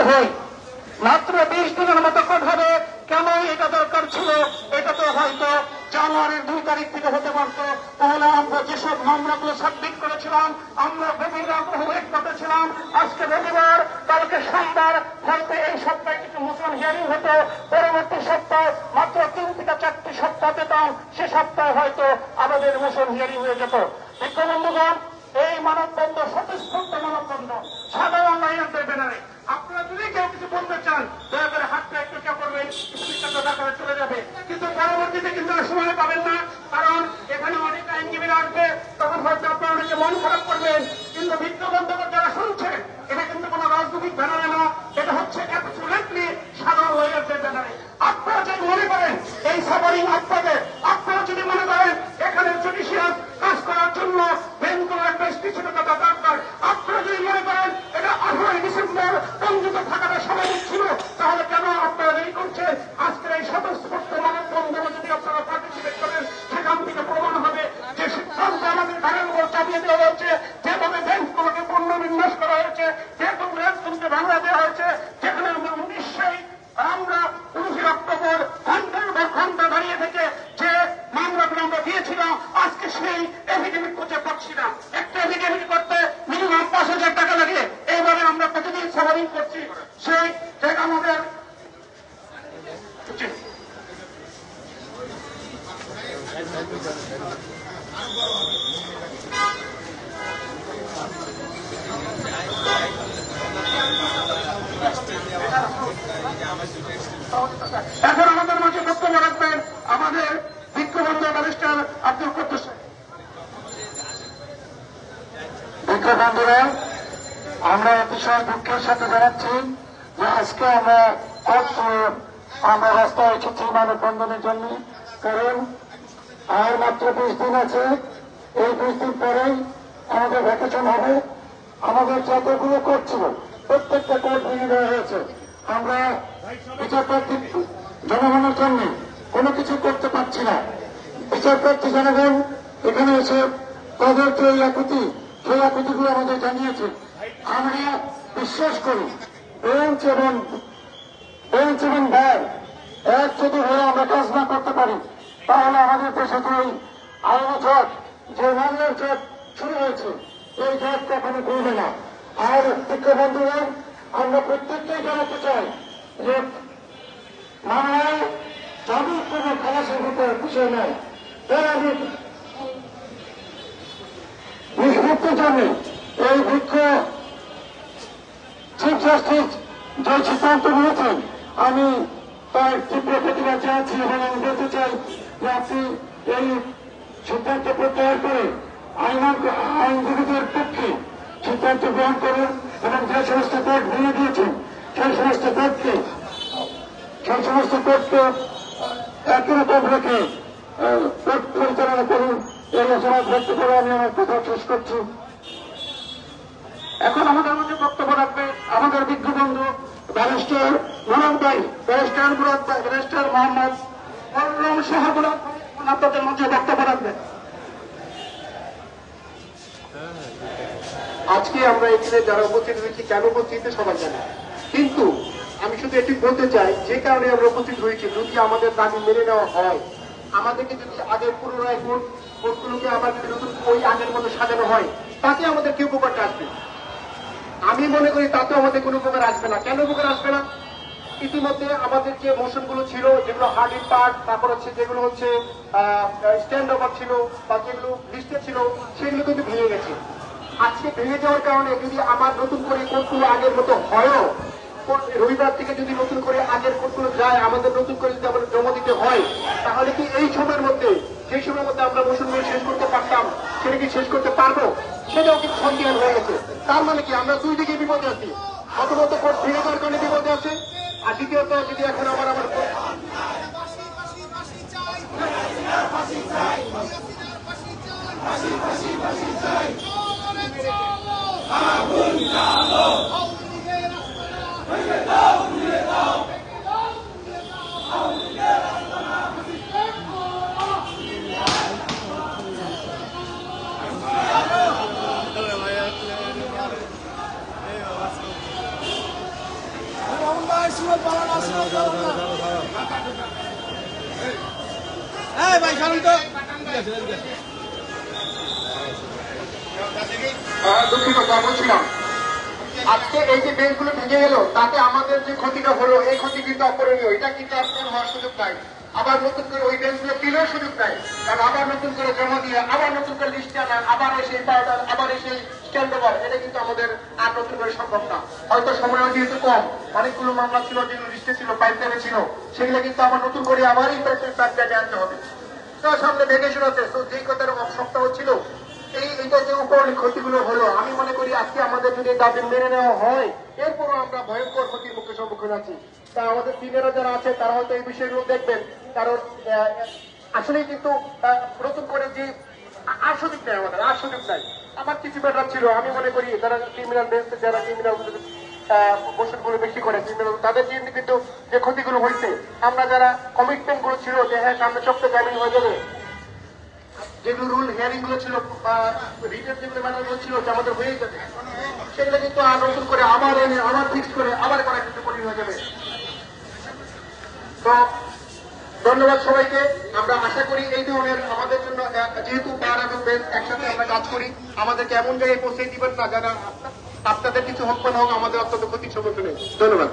হই। মাত্র 20 দিনের মতো কোর্ট হবে, কেন এটা দরকার ছিল? এটা তো হয়তো জানুয়ারির 2 তারিখ থেকে হতে পারত। তাহলে আমরা যেসব মামলাগুলো সাবমিট করেছিলাম, আমরা গভীর আগ্রহ ওয়েট করতেছিলাম। আজকে রবিবার, কালকে সোমবার, হয়তো এই সপ্তাহে কিছু মোশন হিয়ারিং হতো, পরবর্তী সপ্তাহ মাত্র 3 থেকে 4টি সপ্তাহ পেতাম, সে সপ্তাহে হয়তো আমাদের মোশন হিয়ারিং হয়ে যেত। বন্ধুগণ, এই মানববন্ধন স্বতঃস্ফূর্ত মানববন্ধন, সাধারণ লাইনের ব্যানারে। আপনারা যদি কেউ কিছু বলতে চান, দয়া করে হাতটা একটু কে করবেন, স্পিকারটা ডাকা চলে যাবে। কিন্তু পরবর্তীতে কিন্তু সময় পাবেন না, কারণ এখানে অনেক আইনজীবীরা আসবে, তখন হয়তো আপনারা অনেকে মন খারাপ করবেন। কিন্তু বিক্ষোভ বন্ধকর যারা শুনছেন, এটা কিন্তু কোনো রাজনৈতিক ব্যানারে না, এটা হচ্ছে অ্যাবসলিউটলি সাধারণ লাইনের ব্যানারে। আপনারা যদি মনে করেন এই সাফারিং আপনাদের, আপনারা যদি মনে করেন এখানে জুডিশিয়াল কাজ করার জন্য বেঙ্গলের একটা স্থিতিশীলতা দরকার, আপনারা যদি মনে করেন এটা 18 ডিসেম্বর পঞ্জিত থাকাটা স্বাভাবিক ছিল, তাহলে কেন আপনারা দেরি করছেন? আজকের এই স্বতঃস্ফূর্ত মানববন্ধনে যদি আপনারা পার্টিসিপেট করেন, সেখান থেকে প্রমাণ হবে যে সিদ্ধান্ত আমাদের ঘরের উপর চাপিয়ে দেওয়া হয়েছে, যেভাবে ব্যাংকগুলোকে পুনর্বিন্যাস করা হয়েছে, যেরকম রেলগুলোকে ভাঙা দেওয়া হয়েছে, যেখানে নিশ্চয়ই আমরা 19 অক্টোবর ঘন্টার পর ঘন্টা দাঁড়িয়ে থেকে যে মামলাগুলো আমরা দিয়েছিলাম, আজকে সেই এফিডেভিট করতে পারছি না। একটা এফিডেভিট করতে মিনিমাম 5,000 টাকা লাগে। এইভাবে আমরা প্রতিদিন সাফারিং করছি। সেই জায়গা আমাদের এখন আমাদের মাঝে বক্তব্য রাখবেন আমাদের বিক্ষোভবন্ধ ব্যারিস্টার আব্দুল কুদ্দুস। বিক্ষোভবন্ধুরা, আমরা অতিশয় দুঃখের সাথে জানাচ্ছি যে আজকে আমরা রাস্তায় এসেছি মানববন্ধনের জন্য। কারণ আর মাত্র 20 দিন আছে, এই 20 দিন পরেই আমাদের ভ্যাকেশন হবে। আমাদের যতগুলো কোর্ট ছিল, প্রত্যেকটা কোর্ট ভেঙে দেওয়া হয়েছে। আমরা বিচারপ্রার্থী জনগণের জন্য কোনো কিছু করতে পারছি না। বিচারপ্রার্থী জনগণ এখানে এসে তাদের যে আকুতি, সেই আকুতিগুলো আমাদের জানিয়েছে। আমরা বিশ্বাস করি বেঞ্চ এবং বার এক যদি হয়ে আমরা কাজ না করতে পারি, তাহলে আমাদের দেশে যে আইনি জট, যে মামলার জট শুরু হয়েছে, এই জট কখনো করবে না। আর শিক্ষাবন্ধুরা, আমরা প্রত্যেকটাই জানাতে চাই যে মামলায় যাদের কোনো খালাসের ভিতরে বিষয় নেই, তারা নিষ্পত্তির জন্য এই চিফ জাস্টিস যে সিদ্ধান্ত নিয়েছেন, আমি তার তীব্র প্রতিবাদ জানাচ্ছি এবং আমি বলতে চাই যে আপনি এই সিদ্ধান্ত প্রত্যাহার করে আইনজীবীদের পক্ষে সিদ্ধান্ত গ্রহণ করুন এবং যে সমস্ত কোর্ট ভেঙে দিয়েছেন সেই সমস্ত কোর্টকে একই রকম রেখে কোর্ট পরিচালনা করুন। এই আশাবাদ ব্যক্ত করে আমি আমার কথা শেষ করছি। এখন আমাদের মধ্যে বক্তব্য রাখবে আমাদের বিজ্ঞবন্ধু ব্যারিস্টার মুরাদ ভাই, ব্যারিস্টার মুরাদ ভাই, ব্যারিস্টার মোহাম্মদ মররম শাহবুল আপনাদের মধ্যে বক্তব্য রাখবেন। আজকে আমরা এখানে যারা উপস্থিত হয়েছি, কেন উপস্থিত সবাই জানে, কিন্তু আমি শুধু এটি বলতে চাই যে কারণে আমরা উপস্থিত হয়েছি, যদি আমাদের দাবি মেনে নেওয়া হয়, আমাদেরকে যদি আগের পুনরায় কোর্টগুলোকে আবার যদি নতুন ওই আগের মতো সাজানো হয়, তাতে আমাদের কি উপকারটা আসবে? আমি মনে করি তাতে আমাদের কোনো উপকার আসবে না। কেন উপকার আসবে না? ইতিমধ্যে আমাদের যে মোশনগুলো ছিল, যেগুলো হার্ডিং পার্ট, তারপর হচ্ছে যেগুলো হচ্ছে স্ট্যান্ড ওভার ছিল বা যেগুলো লিস্টে ছিল, সেগুলো কিন্তু ভেঙে গেছে। আজকে ভেঙে যাওয়ার কারণে যদি আবার নতুন করে কোর্টগুলো আগের মতো হয়ও, রবিবার থেকে যদি নতুন করে আগের কোর্টগুলো যায়, আমাদের নতুন করে যদি আমাদের জমা দিতে হয়, তাহলে কি এই সময়ের মধ্যে, যে সময়ের মধ্যে আমরা মোশনগুলো শেষ করতে পারতাম, সেটা কি শেষ করতে পারবো? সেটাও কিন্তু সন্দেহ হয়ে গেছে। তার মানে কি আমরা দুই দিকে বিপদে আছি। প্রথমত কোর্ট ভেঙে যাওয়ার কারণে বিপদে আছে, আর দ্বিতীয়ত যদি এখন আবার দুঃখিত, যা বলছিলাম, আজকে এই যে বেঞ্চগুলো ভেঙে গেল তাতে আমাদের যে ক্ষতিটা হলো এই ক্ষতি কিন্তু অপূরণীয়। এটা কিন্তু আপনার হওয়ার সুযোগ নাই। আবার নতুন করে ওই বেঞ্চগুলো কিনার সুযোগ নাই, কারণ আবার নতুন করে জমা দিয়ে আবার নতুন করে লিস্টে আনা, আবার সেই পাউডার, আবার সেই স্ট্যান্ড ওভার, এটা কিন্তু আমাদের আর নতুন করে সম্ভব না। হয়তো সময় যেহেতু কম, অনেকগুলো মামলা ছিল, যেগুলো লিস্টে ছিল, পাইপলাইনে ছিল, সেগুলো কিন্তু আবার নতুন করে আবার এই প্যাকেজে আনতে হবে। তো সামনে ভেকেশন আছে, তো যেই কথার সপ্তাহ ছিল এইটা যে উপর ক্ষতিগুলো হলো, আমি মনে করি আজকে আমাদের যদি দাবি মেনে নেওয়া হয়, এরপরও আমরা ভয়ঙ্কর ক্ষতির মুখে সম্মুখীন আছি। তা আমাদের সিনিয়ররা যারা আছে তারা হয়তো এই বিষয়গুলো দেখবেন, কারণ আসলে কিন্তু নতুন করে যে আর সুযোগ নেই, আমাদের আর সুযোগ নাই। আমার কিছু ব্যাটার ছিল, আমি মনে করি যারা ক্রিমিনাল বেঞ্চ, যারা ক্রিমিনাল মোশনগুলো বেশি করে ক্রিমিনাল, তাদের জন্য কিন্তু যে ক্ষতিগুলো হয়েছে, আমরা যারা কমিটমেন্ট গুলো ছিল যে হ্যাঁ সামনে সপ্তাহে জামিন হয়ে যাবে, যেগুলো রুল হিয়ারিং গুলো ছিল বা রিটেন যেগুলো ম্যাটারগুলো ছিল যে আমাদের হয়ে যাবে, সেগুলো কিন্তু আর নতুন করে আবার এনে আবার ফিক্স করে আবার করা কিন্তু কঠিন হয়ে যাবে। তো ধন্যবাদ সবাইকে। আমরা আশা করি এই ধরনের আমাদের জন্য, যেহেতু বার এবং বেঞ্চ একসাথে আমরা কাজ করি, আমাদেরকে এমন জায়গায় পৌঁছে দিবেন না যারা আপনাদের কিছু হোক বা না হোক আমাদের অত্যন্ত ক্ষতির সম্মুখীন। ধন্যবাদ।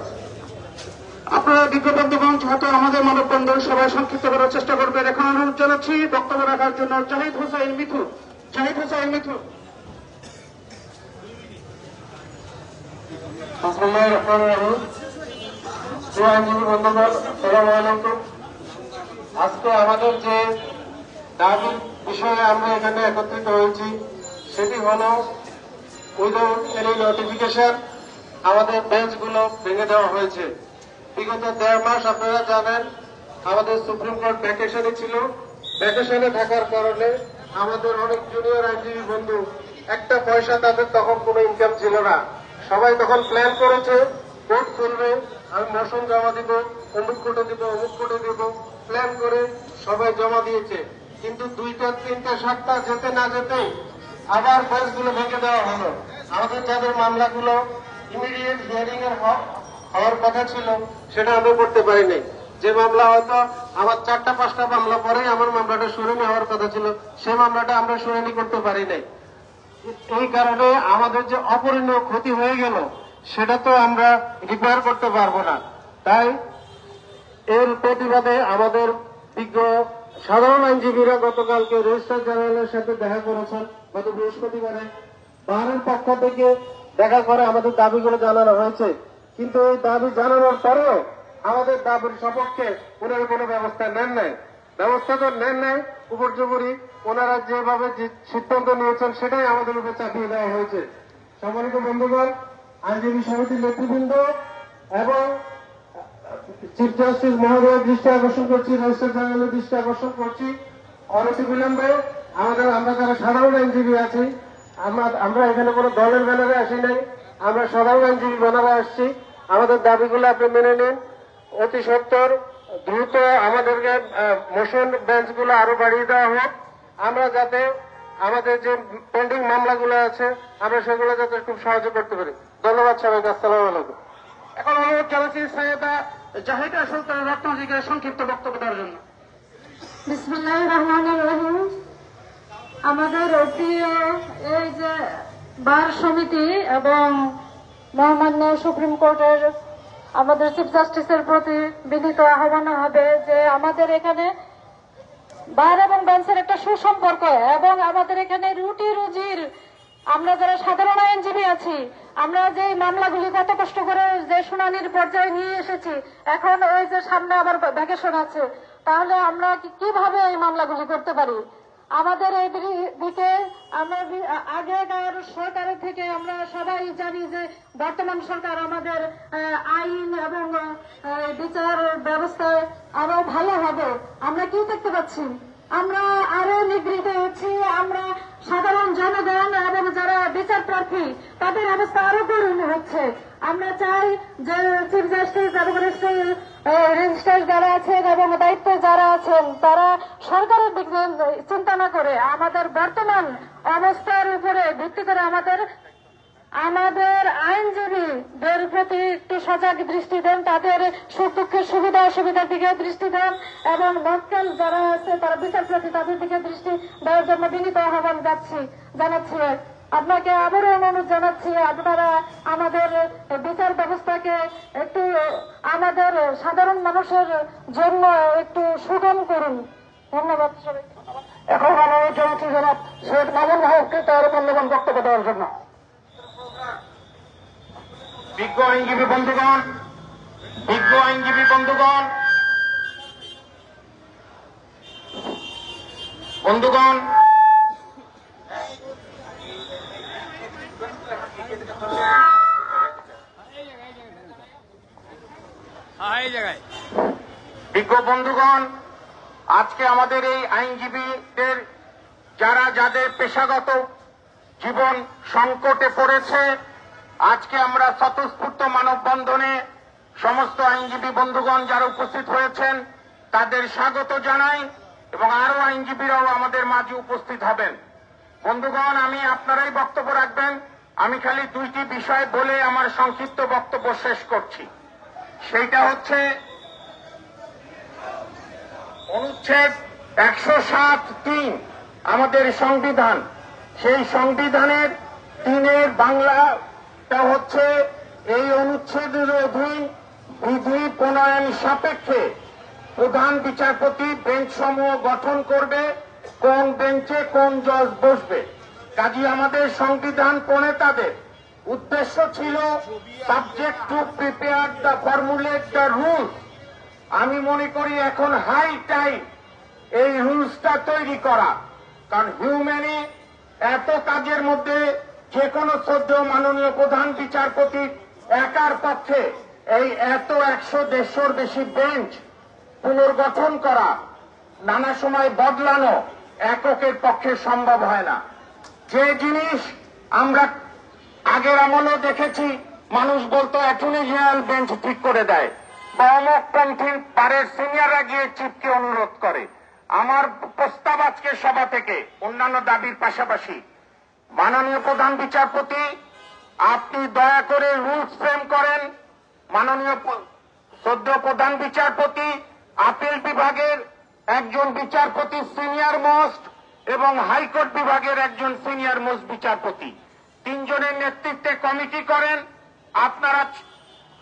আপনারা বিজ্ঞবন্ধুগণ হয়তো আমাদের মানববন্ধন সবাই সংক্ষিপ্ত করার চেষ্টা করবেন। এখন অনুরোধ জানাচ্ছি বক্তব্য রাখার জন্য জাহিদ হোসাইন মিঠু। জাহিদ হোসাইন মিঠু। আজকে আমাদের যে দাবির বিষয়ে আমরা এখানে একত্রিত হয়েছি সেটি হল উইদাউট এনি নোটিফিকেশন আমাদের বেঞ্চগুলো ভেঙে দেওয়া হয়েছে। বিগত 1.5 মাস আপনারা জানেন আমাদের সুপ্রিম কোর্ট ভ্যাকেশনে ছিল। ভ্যাকেশনে থাকার কারণে আমাদের অনেক জুনিয়র আইনজীবী বন্ধু, একটা পয়সা তাদের তখন কোনো ইনকাম ছিল না। সবাই তখন প্ল্যান করেছে কোর্ট খুলবে, আমি মোশন জমা দিব, অমুক কোর্টে দিব, অমুক কোর্টে দিব, প্ল্যান করে সবাই জমা দিয়েছে। কিন্তু 2টা 3টা 7টা যেতে না যেতে আবার বেঞ্চগুলো ভেঙে দেওয়া হলো। আমাদের যাদের মামলাগুলো ইমিডিয়েট হিয়ারিং এর হওয়ার কথা ছিল সেটা আমরা করতে পারি নাই। যে মামলা হয়তো আমার 4টা 5টা মামলা পরেই আমার মামলাটা শুনানি হওয়ার কথা ছিল, সে মামলাটা আমরা শুনানি করতে পারি নাই। এই কারণে আমাদের যে অপূরণীয় ক্ষতি হয়ে গেল সেটা তো আমরা রিপেয়ার করতে পারবো না। তাই এর প্রতিবাদে আমাদের বিজ্ঞ সাধারণ আইনজীবীরা গতকালকে রেজিস্ট্রার জেনারেলের সাথে দেখা করেছেন। গত বৃহস্পতিবারে বারের পক্ষ থেকে দেখা করে আমাদের দাবিগুলো জানানো হয়েছে, কিন্তু এই দাবি জানানোর পরেও আমাদের দাবির সপক্ষে ওনারা কোনো ব্যবস্থা নেন নাই। ব্যবস্থা তো নেন নাই, উপর্যুপরি ওনারা যেভাবে যে সিদ্ধান্ত নিয়েছেন সেটাই আমাদের উপর চাপিয়ে দেওয়া হয়েছে। সম্মানিত বন্ধুগণ, আইনজীবী সমিতির নেতৃবৃন্দ এবং চিফ জাস্টিস মহোদয়ের দৃষ্টি আকর্ষণ করছি, রেজিস্ট্রার জেনারেলের দৃষ্টি আকর্ষণ করছি, অনতিবিলম্বে আমরা যারা সাধারণ আইনজীবী আছি, আমরা এখানে কোনো দলের ব্যানারে আসি নাই, আমরা সাধারণ আইনজীবী ব্যানারে আসছি। আমাদের দাবিগুলো আপনি মেনে নিন। অতি সত্বর দ্রুত আমাদেরকে মোশন বেঞ্চগুলো আরো বাড়িয়ে দেওয়া হোক, আমরা যাতে আমাদের যে পেন্ডিং মামলাগুলো আছে আমরা সেগুলো যাতে খুব সহজে করতে পারি। ধন্যবাদ সবাইকে। আসসালামু আলাইকুম। এখন অনুরোধ জানাচ্ছি সাহেবা জাহিদা সুলতান রত্নাজিকে সংক্ষিপ্ত বক্তব্য দেওয়ার জন্য। বিসমিল্লাহির রহমানির রহিম। আমাদের প্রিয় এই যে বার সমিতি এবং মহামান্য সুপ্রিম কোর্টের আমাদের চিফ জাস্টিসের প্রতি বিনীত আহ্বান হবে যে আমাদের এখানে বার এবং বেঞ্চের একটা সুসম্পর্ক এবং আমাদের এখানে রুটি রুজির আমরা যারা সাধারণ আইনজীবী আছি, আমরা যে মামলাগুলি কত কষ্ট করে যে শুনানির পর্যায়ে নিয়ে এসেছি, এখন ওই যে সামনে আবার ভ্যাকেশন আছে, তাহলে আমরা কিভাবে এই মামলাগুলি করতে পারি? আমাদের এই দিকে আমরা আগেকার সরকারের থেকে আমরা সবাই জানি যে বর্তমান সরকার আমাদের আইন এবং বিচার ব্যবস্থায় আরো ভালো হবে। আমরা কি দেখতে পাচ্ছি? আমরা আরো নিগৃহীত হচ্ছি। আমরা সাধারণ জনগণ এবং যারা বিচার প্রার্থী তাদের অবস্থা আরো করুণ হচ্ছে। আমরা চাই যে চিফ জাস্টিস এবং রেজিস্ট্রার যারা আছেন এবং দায়িত্বে যারা আছেন তারা সরকারের দিক চিন্তা না করে আমাদের বর্তমান অবস্থার উপরে ভিত্তি করে আমাদের আমাদের আইনজীবীদের প্রতি একটু সজাগ দৃষ্টি দেন, তাদের সুখ দুঃখের সুবিধা অসুবিধার দিকে দৃষ্টি দেন এবং মক্কেল যারা আছে তারা বিচারপ্রার্থী তাদের দিকে দৃষ্টি দেওয়ার জন্য বিনীত আহ্বান জানাচ্ছি। আপনাকে আবারও অনুরোধ জানাচ্ছি, আপনারা আমাদের বিচার ব্যবস্থাকে একটু আমাদের সাধারণ মানুষের জন্য একটু সুগম করুন। ধন্যবাদ সবাইকে। এখন অনুরোধ জানাচ্ছি জনাব সৈয়দ মামুন হককে তার মূল্যবান বক্তব্য দেওয়ার জন্য। বিজ্ঞ আইনজীবী বন্ধুগণ, বিজ্ঞ আইনজীবী বন্ধুগণ, বন্ধুগণ, বিজ্ঞ বন্ধুগণ, আজকে আমাদের এই আইনজীবীদের যাদের পেশাগত জীবন সংকটে পড়েছে, আজকে আমরা স্বতঃস্ফূর্ত মানববন্ধনে সমস্ত আইনজীবী বন্ধুগণ যারা উপস্থিত হয়েছেন তাদের স্বাগত জানাই এবং আরো আইনজীবীরাও আমাদের মাঝে উপস্থিত হবেন। বন্ধুগণ, আমি আপনারাই বক্তব্য রাখবেন। আমি খালি দুইটি বিষয় বলে আমার সংক্ষিপ্ত বক্তব্য শেষ করছি। সেইটা হচ্ছে অনুচ্ছেদ 107(3) আমাদের সংবিধান। সেই সংবিধানের 3-এর বাংলাটা হচ্ছে, এই অনুচ্ছেদের অধীন বিধি প্রণয়ন সাপেক্ষে প্রধান বিচারপতি বেঞ্চ সমূহ গঠন করবে, কোন বেঞ্চে কোন জজ বসবে। কাজী আমাদের সংবিধান প্রণেতাদের উদ্দেশ্য ছিল subject to prepare the formulate the rules. আমি মনে করি এখন হাই টাইম এই রুলসটা তৈরি করা, কারণ হিউম্যানি এত কাজের মধ্যে যে কোনো শ্রদ্ধেয় মাননীয় প্রধান বিচারপতি একার পক্ষে এই এত 100-150 বেশি বেঞ্চ পুনর্গঠন করা, নানা সময় বদলানো এককের পক্ষে সম্ভব হয় না। যে জিনিস আমরা আগের আমলেও দেখেছি, মানুষ বলতো অ্যাটর্নি জেনারেল বেঞ্চ ঠিক করে দেয় বা অমুকপন্থী বারের সিনিয়ররা গিয়ে চিফকে অনুরোধ করে। আমার প্রস্তাব আজকে সভা থেকে অন্যান্য দাবির পাশাপাশি, মাননীয় প্রধান বিচারপতি আপনি দয়া করে রুলস ফ্রেম করেন। মাননীয় সদ্য প্রধান বিচারপতি আপিল বিভাগের একজন বিচারপতি সিনিয়র মোস্ট এবং হাইকোর্ট বিভাগের একজন সিনিয়র মোস্ট বিচারপতি, 3 জনের নেতৃত্বে কমিটি করেন। আপনারা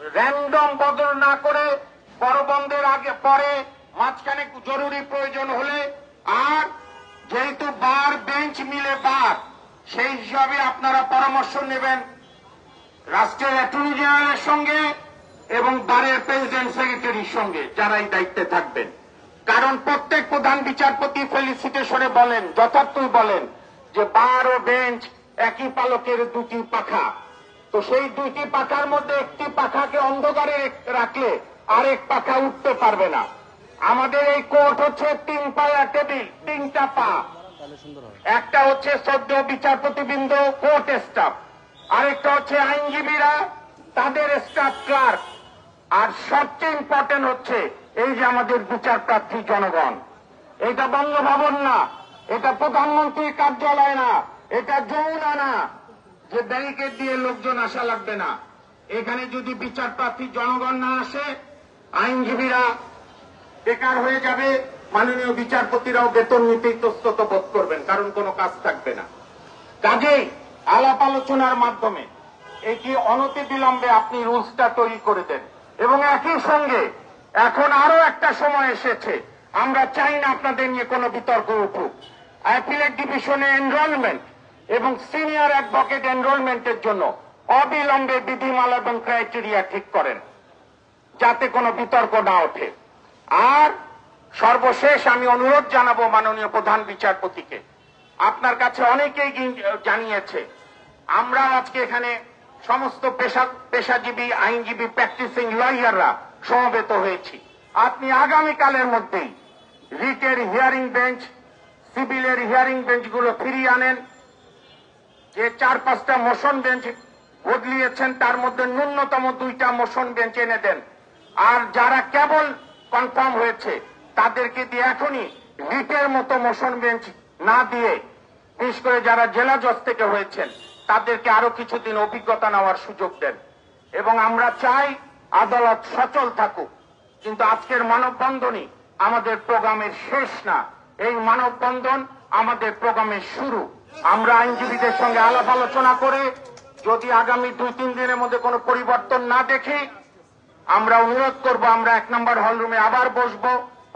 র্যান্ডম বদল না করে পরবন্ধের আগে পরে মাঝখানে জরুরি প্রয়োজন হলে, আর যেহেতু বার বেঞ্চ মিলে বার, সেই হিসাবে আপনারা পরামর্শ নেবেন রাষ্ট্রের অ্যাটর্নি জেনারেলের সঙ্গে এবং বারের প্রেসিডেন্ট সেক্রেটারির সঙ্গে যারা এই দায়িত্বে থাকবেন। কারণ প্রত্যেক প্রধান বিচারপতি ফেলিসিটেশনে বলেন, যথার্থই বলেন যে বার ও বেঞ্চ একই পালকের 2টি পাখা। তো সেই 2টি পাখার মধ্যে একটি পাখাকে অন্ধকারে রাখলে আরেক পাখা উঠতে পারবে না। আমাদের এই কোর্ট হচ্ছে 3 পায়া টেবিল, 3টা পা। একটা হচ্ছে সদ্য বিচারপতিবৃন্দ কোর্ট স্টাফ, আরেকটা হচ্ছে আইনজীবীরা তাদের স্টাফ ক্লার্ক, আর সবচেয়ে ইম্পর্টেন্ট হচ্ছে এই যে আমাদের বিচার প্রার্থী জনগণ। এটা বঙ্গভবন না, এটা প্রধানমন্ত্রীর কার্যালয় না, এটা যমুনা না যে ব্যারিকেড দিয়ে লোকজন আসা লাগবে না। এখানে যদি বিচার প্রার্থী জনগণ না আসে, আইনজীবীরা বেকার হয়ে যাবে, মাননীয় বিচারপতিরাও বেতন নিতে ইতস্তত বোধ করবেন, কারণ কোনো কাজ থাকবে না। কাজেই আলাপ আলোচনার মাধ্যমে এটি অনতিবিলম্বে আপনি রুলসটা তৈরি করে দেন। এবং একই সঙ্গে এখন আরো একটা সময় এসেছে, আমরা চাই না আপনাদের নিয়ে কোনো বিতর্ক উঠুক। অ্যাপিলেট ডিভিশনে এনরোলমেন্ট এবং সিনিয়র অ্যাডভোকেট এনরোলমেন্টের জন্য অবিলম্বে বিধিমালা এবং ক্রাইটেরিয়া ঠিক করেন, যাতে কোনো বিতর্ক না ওঠে। আর সর্বশেষ আমি অনুরোধ জানাবো মাননীয় প্রধান বিচারপতিকে, আপনার কাছে অনেকেই জানিয়েছে, আমরা আজকে এখানে সমস্ত পেশাজীবী আইনজীবী প্র্যাকটিসিং লয়াররা সমবেত হয়েছি। আপনি আগামীকালের মধ্যেই রিটের হিয়ারিং বেঞ্চ, সিভিলের হিয়ারিং বেঞ্চগুলো ফিরিয়ে আনেন। যে 4-5টা মোশন বেঞ্চ বদলিয়েছেন তার মধ্যে ন্যূনতম 2টা মোশন বেঞ্চ এনে দেন। আর যারা কেবল কনফার্ম হয়েছে তাদেরকে দিয়ে এখনই রিটের মতো মোশন বেঞ্চ না দিয়ে, বিশেষ করে যারা জেলা জজ থেকে হয়েছেন তাদেরকে আরো কিছুদিন অভিজ্ঞতা নেওয়ার সুযোগ দেন। এবং আমরা চাই আদালত সচল থাকুক। কিন্তু আজকের মানববন্ধনই আমাদের প্রোগ্রামের শেষ না, এই মানববন্ধন আমাদের প্রোগ্রামের শুরু। আমরা আইনজীবীদের সঙ্গে আলাপ আলোচনা করে যদি আগামী 2-3 দিনের মধ্যে কোনো পরিবর্তন না দেখি, আমরা অনুরোধ করব, আমরা 1 নম্বর হলরুমে আবার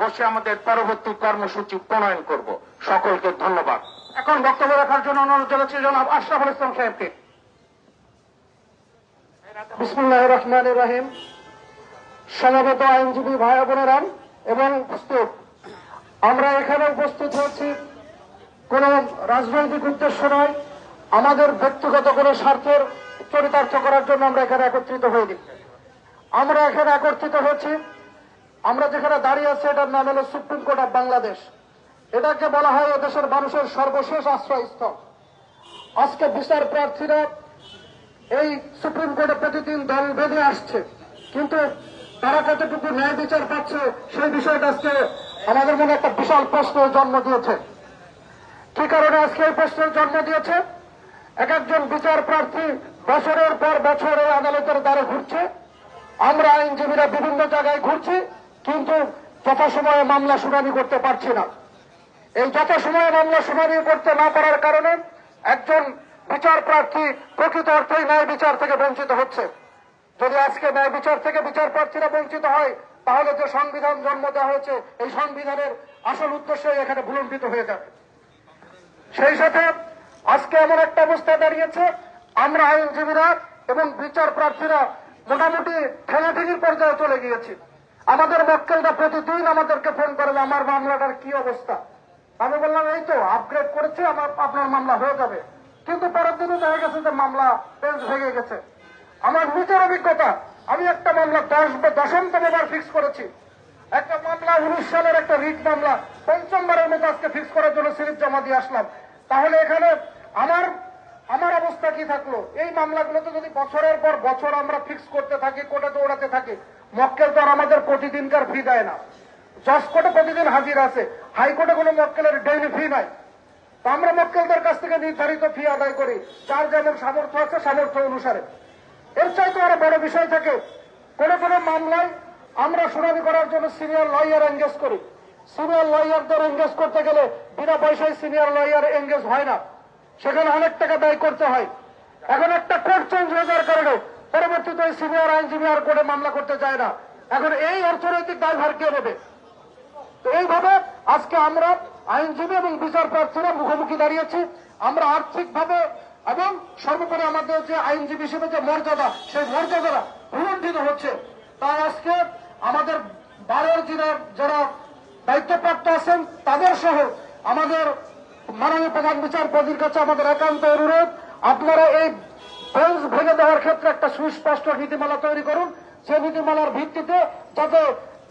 বসে আমাদের পরবর্তী কর্মসূচি প্রণয়ন করব। সকলকে ধন্যবাদ। এখন বক্তব্য রাখার জন্য অনুরোধ জানাচ্ছি জনাব আশরাফুল ইসলাম সাহেবকে। বিসমিল্লাহির রহমানির রহিম। সমবেত আইনজীবী ভাই বোনেরা এবং উপস্থিত, আমরা এখানে উপস্থিত হয়েছি কোন রাজনৈতিক উদ্দেশ্য নয়, আমাদের ব্যক্তিগত কোন স্বার্থের চরিতার্থ করার জন্য আমরা এখানে একত্রিত হইনি। আমরা এখানে একত্রিত হয়েছি, আমরা যেখানে দাঁড়িয়ে আছি এটার নাম হল সুপ্রিম কোর্ট অফ বাংলাদেশ। এটাকে বলা হয় দেশের মানুষের সর্বশেষ আশ্রয়স্থল। আজকে বিচার প্রার্থীরা এই সুপ্রিম কোর্টে প্রতিদিন দল বেঁধে আসছে, কিন্তু তারা কতটুকু ন্যায় বিচার পাচ্ছে সেই বিষয়টা আজকে আমাদের মনে একটা বিশাল প্রশ্নের জন্ম দিয়েছে। কি কারণে আজকে এই প্রশ্নের জন্ম দিয়েছে? এক একজন বিচার প্রার্থী বছরের পর বছর এই আদালতের দ্বারে ঘুরছে, আমরা আইনজীবীরা বিভিন্ন জায়গায় ঘুরছি, কিন্তু যথাসময়ে মামলা শুনানি করতে পারছি না। এই যথাসময়ে মামলা শুনানি করতে না পারার কারণে একজন বিচার প্রার্থী প্রকৃত অর্থেই ন্যায় বিচার থেকে বঞ্চিত হচ্ছে। যদি আজকে ন্যায় বিচার থেকে বিচার প্রার্থীরা বঞ্চিত হয়, তাহলে যে সংবিধান জন্ম দেওয়া হয়েছে এই সংবিধানের আসল উদ্দেশ্য এখানে ভুলণ্ঠিত হয়ে যাবে। সেই সাথে আজকে এমন একটা অবস্থা দাঁড়িয়েছে, আমরা আইনজীবীরা এবং বিচার প্রার্থীরা মোটামুটি ঠেলাঠেলির পর্যায়ে চলে গিয়েছি। আমাদের মক্কেলরা প্রতিদিন আমাদেরকে ফোন করে আমার মামলাটার কি অবস্থা। আমি বললাম এই তো আপগ্রেড করেছে, আপনার মামলা হয়ে যাবে, কিন্তু পরের দিনই দেখা গেছে যে মামলা বেঞ্চ ভেঙে গেছে। আমার নিজের অভিজ্ঞতা, আমি একটা মামলা 10তম বার ফিক্স করেছি। একটা মামলা 19 সালের একটা রিট মামলা 5মবারের মতো আজকে ফিক্স করার জন্য সিরিজ জমা দিয়ে আসলাম। তাহলে এখানে আমার অবস্থা কি থাকলো? এই মামলাগুলোতে যদি বছরের পর বছর আমরা ফিক্স করতে থাকি, কোর্টে দৌড়াতে থাকি, মক্কেল তো আর আমাদের প্রতিদিনকার ফি দেয় না। জজ কোর্টে প্রতিদিন হাজির আছে, হাইকোর্টে কোনো মক্কেলের ডেইলি ফি নাই। তো আমরা মক্কেলদের কাছ থেকে নির্ধারিত ফি আদায় করি, যার যেমন সামর্থ্য আছে সামর্থ্য অনুসারে। এর চাইতে আরো বড় বিষয় থাকে, কোন মামলায় আমরা শুনানি করার জন্য সিনিয়র লয়ার এঙ্গেজ করি। সিনিয়র লয়ারদের এঙ্গেজ করতে গেলে বিনা পয়সায় সিনিয়র লয়ার এঙ্গেজ হয় না, সেখানে অনেক টাকা ব্যয় করতে হয়। এখন একটা কোর্ট চেঞ্জ হয়ে যাওয়ার কারণে পরবর্তীতে সিনিয়র আইনজীবী আর কোর্টে মামলা করতে চায় না। এখন এই অর্থনৈতিক দায়ভার কে নেবে? তো এইভাবে আজকে আমরা আইনজীবী এবং বিচার প্রার্থীরা মুখোমুখি দাঁড়িয়েছি। আমরা আর্থিকভাবে এবং সর্বোপরি আমাদের যে আইনজীবী হিসেবে যে মর্যাদা, সেই মর্যাদাটা ভুলণ্ঠিত হচ্ছে। তাই আজকে আমাদের বারের যারা দায়িত্বপ্রাপ্ত আছেন তাদের সহ আমাদের মাননীয় প্রধান বিচারপতির কাছে আমাদের একান্ত অনুরোধ, আপনারা এই বেঞ্চ ভেঙে দেওয়ার ক্ষেত্রে একটা সুস্পষ্ট নীতিমালা তৈরি করুন, যে নীতিমালার ভিত্তিতে যাতে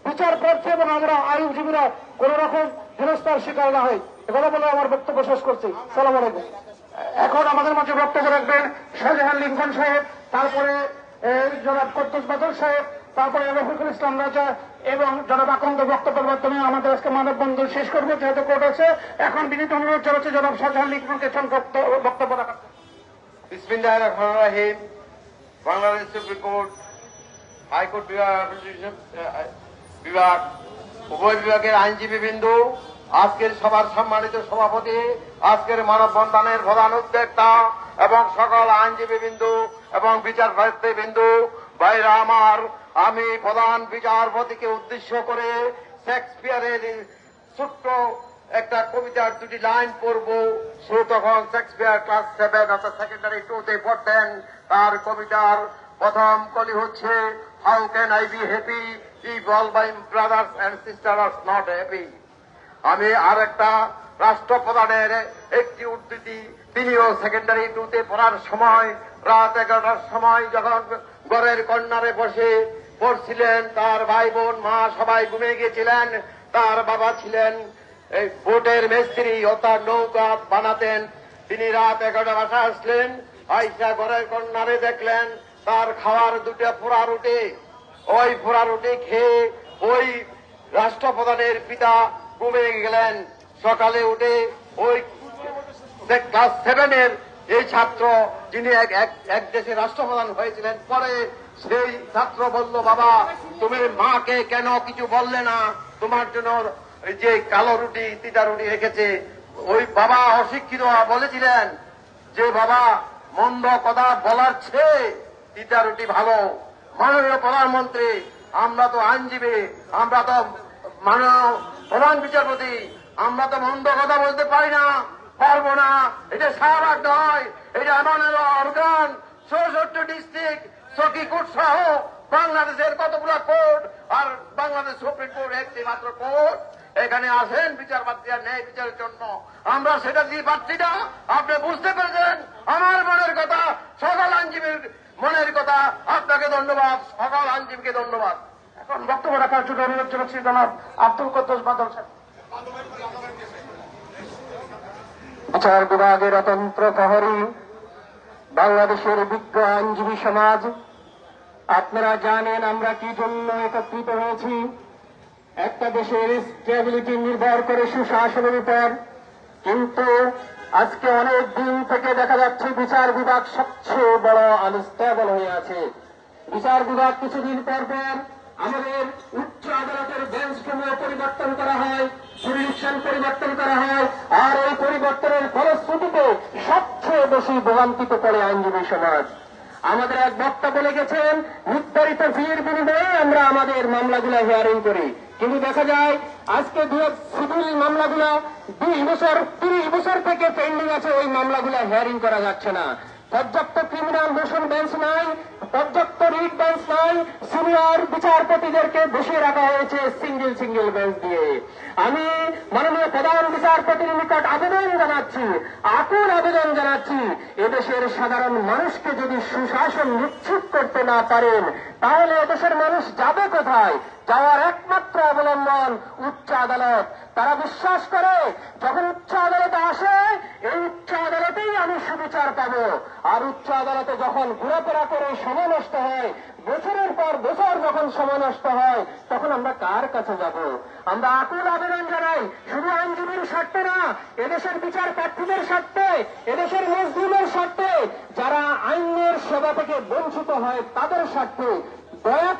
বিচার প্রার্থী এবং আমরা আইনজীবীরা কোন রকম হেনস্থার শিকার না হয়। এগুলো বলে আমার বক্তব্য শেষ করছি। সালাম আলাইকুম। এখন আমাদের মাঝে বক্তব্য রাখবেন শাহজাহান লিঙ্কন সাহেব, তারপরে জনাব কদ্দুস বাদল সাহেব, তারপরে রফিকুল ইসলাম রাজা এবং জনাব আকন্দ বক্তব্যের মাধ্যমে আমাদের আজকে মানববন্ধন শেষ করবো, যেহেতু কোর্ট আছে। এখন বিনীত অনুরোধ জানাচ্ছে জনাব শাহজাহান লিঙ্কনকে বক্তব্য রাখার। বিসমিল্লাহির রহমানির রহিম। বাংলাদেশ সুপ্রিম কোর্ট, হাইকোর্ট বিভাগ, উভয় বিভাগের আইনজীবীবৃন্দ, আজকের সভার সম্মানিত সভাপতি, আজকের মানববন্ধনের প্রধান উদ্যোক্তা এবং সকল আইনজীবীবৃন্দ এবং বিচারপতিবৃন্দ, ভাইরা আমার, আমি প্রধান বিচারপতিকে উদ্দেশ্য করে শেক্সপিয়ারের ছোট্ট একটা কবিতার 2টি লাইন পড়ব। সে তখন শেক্সপিয়ার ক্লাস 7 অর্থাৎ সেকেন্ডারি 2-তে পড়তেন। তার কবিতার প্রথম কলি হচ্ছে, how can I be happy if all my brothers and sister are not happy. আমি আর একটা রাষ্ট্রপ্রধানের একটি উদ্ধৃতি, তিনিও সেকেন্ডারি 2-তে পড়ার সময় রাত 11টার সময় যখন ঘরের কর্নারে বসে পড়ছিলেন, তার ভাই বোন মা সবাই ঘুমিয়ে গিয়েছিলেন। তার বাবা ছিলেন এই বোটের মিস্ত্রি, ও তার নৌকা বানাতেন। তিনি রাত 11টা বাসায় আসলেন, আইসা ঘরের কর্নারে দেখলেন তার খাওয়ার 2টা পোড়া রুটি। ওই পোড়া রুটি খেয়ে ওই রাষ্ট্রপ্রধানের পিতা ঘুমিয়ে গেলেন। সকালে উঠে ওই ক্লাস 7-এর এই ছাত্র যিনি এক দেশের রাষ্ট্রপ্রধান হয়েছিলেন, পরে সেই ছাত্র বলল, বাবা তুমি মাকে কেন কিছু বললে না, তোমার জন্য যে কালো রুটি তিতা রুটি রেখেছে। ওই বাবা অশিক্ষিত বলেছিলেন যে বাবা মন্দ কথা বলার চেয়ে তিতা রুটি ভালো। মাননীয় প্রধানমন্ত্রী, আমরা তো আইনজীবী, আমরা তো মাননীয় প্রধান বিচারপতি, আমরা তো মন্দ কথা বলতে পারি না, পারবো না। এটা শাহবাগ নয়, এটা এমন অর্গান, ৬৬ ডিস্ট্রিক্ট, সখী কোর্ট সহ বাংলাদেশের কতগুলো কোর্ট, আর বাংলাদেশ সুপ্রিম কোর্ট একটি মাত্র কোর্ট। এখানে আসেন বিচারপতিরা ন্যায় বিচারের জন্য, আমরা সেটা দিয়ে পাচ্ছি না। আপনি বুঝতে পেরেছেন আমার মনের কথা, সকল আইনজীবীর মনের কথা। আপনাকে ধন্যবাদ, সকল আইনজীবীকে ধন্যবাদ। এখন বক্তব্য রাখার জন্য অনুরোধ জানাচ্ছি জনাব আব্দুল কুদ্দুস বাদল সাহেব। বিচার বিভাগের অতন্ত্র প্রহরী, বাংলাদেশের বিজ্ঞ আইনজীবী সমাজ, আপনারা জানেন আমরা কি জন্য একত্রিত হয়েছি। একটা দেশের স্টেবিলিটি নির্ভর করে সুশাসনের উপর, কিন্তু আজকে অনেক দিন থেকে দেখা যাচ্ছে বিচার বিভাগ সবচেয়ে বড় আনস্টেবল হয়ে আছে। বিচার বিভাগ কিছুদিন পর পর আমাদের উচ্চ আদালতের বেঞ্চসমূহ পরিবর্তন করা হয়, জুরিডিকশন পরিবর্তন করা হয়, আর এই পরিবর্তনের ফলশ্রুতিতে সবচেয়ে বেশি ভোগান্তিতে পড়ে আইনজীবী সমাজ। আমাদের এক বক্তা বলে গেছেন, নির্ধারিত ফির বিনিময়ে আমরা আমাদের মামলাগুলো হিয়ারিং করি, কিন্তু দেখা যায় আজকে সিভিল মামলাগুলো 20 বছর 30 বছর থেকে পেন্ডিং আছে, ওই মামলাগুলো হিয়ারিং করা যাচ্ছে না। পর্যাপ্ত ক্রিমিনাল মোশন বেঞ্চ নাই, পর্যাপ্ত রিট বেঞ্চ নাই, সিনিয়র বিচারপতিদেরকে বসিয়ে রাখা হয়েছে সিঙ্গেল বেঞ্চ দিয়ে। আমি মাননীয় প্রধান বিচারপতির নিকট আবেদন জানাচ্ছি, আকুল আবেদন জানাচ্ছি, এদেশের সাধারণ মানুষকে যদি সুশাসন নিশ্চিত করতে না পারেন, তাহলে এদেশের মানুষ যাবে কোথায়? যাওয়ার একমাত্র অবলম্বন উচ্চ আদালত। তারা বিশ্বাস করে যখন উচ্চ আদালতে আসে, এই উচ্চ আদালতেই আমি সুবিচার পাবো। আর উচ্চ আদালতে যখন ঘোরাফেরা করে সময় নষ্ট হয়, বছরের পর বছর যখন সময় নষ্ট হয়, তখন আমরা কার কাছে যাব? আমরা আকুল আবেদন জানাই, শুধু আইনজীবীর স্বার্থে না, এদেশের বিচার প্রার্থীদের স্বার্থে, এদেশের মজলুমের স্বার্থে, যারা আইনের সেবা থেকে বঞ্চিত হয় তাদের স্বার্থে দয়া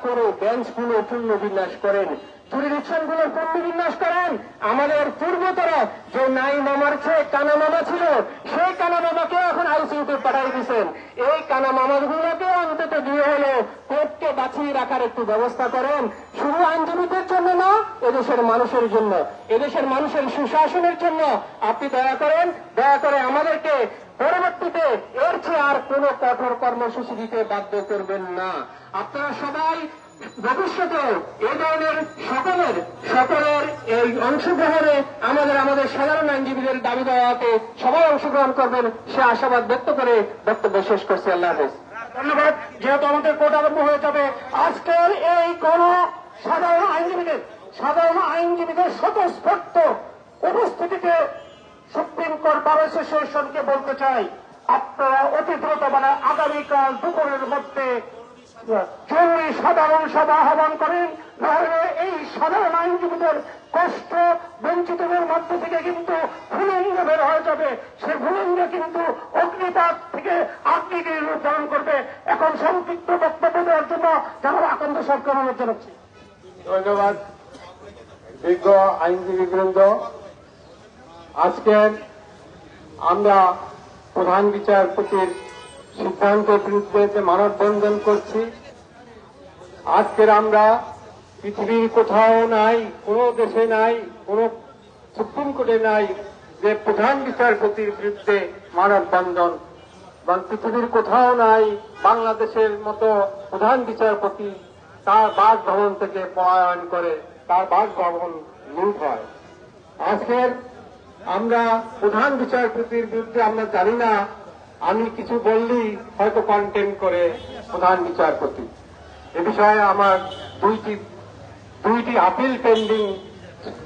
করে বেঞ্চগুলো পুনর্বিন্যাস করেন, জুরিডিকশন গুলো পুনর্বিন্যাস করেন। আমাদের পূর্বতর যে নাই মামার চেয়ে কানা মামা ছিল, সেই কানা মামাকে এখন আইসিইউতে পাঠাই দিচ্ছেন। এই কানা মামাগুলোকে অন্তত দিয়ে হলো কোর্টকে বাঁচিয়ে রাখার একটু ব্যবস্থা করেন, শুধু আইনজীবীদের জন্য না, এদেশের মানুষের জন্য, এদেশের মানুষের সুশাসনের জন্য আপনি দয়া করে আমাদেরকে পরবর্তীতে এর চেয়ে আর কোন কঠোর কর্মসূচি দিতে বাধ্য করবেন না। আপনারা সবাই ভবিষ্যতে এই ধরনের সকলের এই অংশগ্রহণে আমাদের সাধারণ আইনজীবীদের দাবি দেওয়াতে সবাই অংশগ্রহণ করবেন, সে আশাবাদ ব্যক্ত করে বক্তব্য শেষ করছি। আল্লাহ হাফেজ। ধন্যবাদ। যেহেতু আমাদের কোর্ট আরম্ভ হয়ে যাবে, আজকের এই কোন সাধারণ আইনজীবীদের স্বতঃস্ফূর্ত উপস্থিতিতে সুপ্রিম কোর্ট বার অ্যাসোসিয়েশনকে বলতে চাই, আপনারা অতি দ্রুত আগামীকাল দুপুরের মধ্যে জরুরি সাধারণ সভা আহ্বান করেন, নাহলে এই সাধারণ আইনজীবীদের কষ্ট বঞ্চিতদের মধ্যে থেকে কিন্তু ভুলঙ্গ বের হয়ে যাবে। সে ভুলঙ্গ কিন্তু অগ্নিপাত থেকে আগ্নেয়গিরি রূপ ধারণ করবে। এখন সংক্ষিপ্ত বক্তব্য দেওয়ার জন্য যারা আকন্দ সরকার অনুরোধ জানাচ্ছি। ধন্যবাদ। বিজ্ঞ আইনজীবীবৃন্দ, আজকে আমরা প্রধান বিচারপতির সিদ্ধান্তের বিরুদ্ধে মানববন্ধন করছি। আজকের আমরা পৃথিবীর কোথাও নাই, কোনো দেশে নাই, কোনো সুপ্রিম কোর্টে নাই যে প্রধান বিচারপতির বিরুদ্ধে মানববন্ধন, এবং পৃথিবীর কোথাও নাই বাংলাদেশের মতো প্রধান বিচারপতি তার বাসভবন থেকে পলায়ন করে, তার বাসভবন লুট হয়। আজকের আমরা প্রধান বিচারপতির বিরুদ্ধে আমরা জানি না, আমি কিছু বললেই হয়তো কন্টেন্ট করে প্রধান বিচারপতি। এ বিষয়ে আমার দুইটি আপিল পেন্ডিং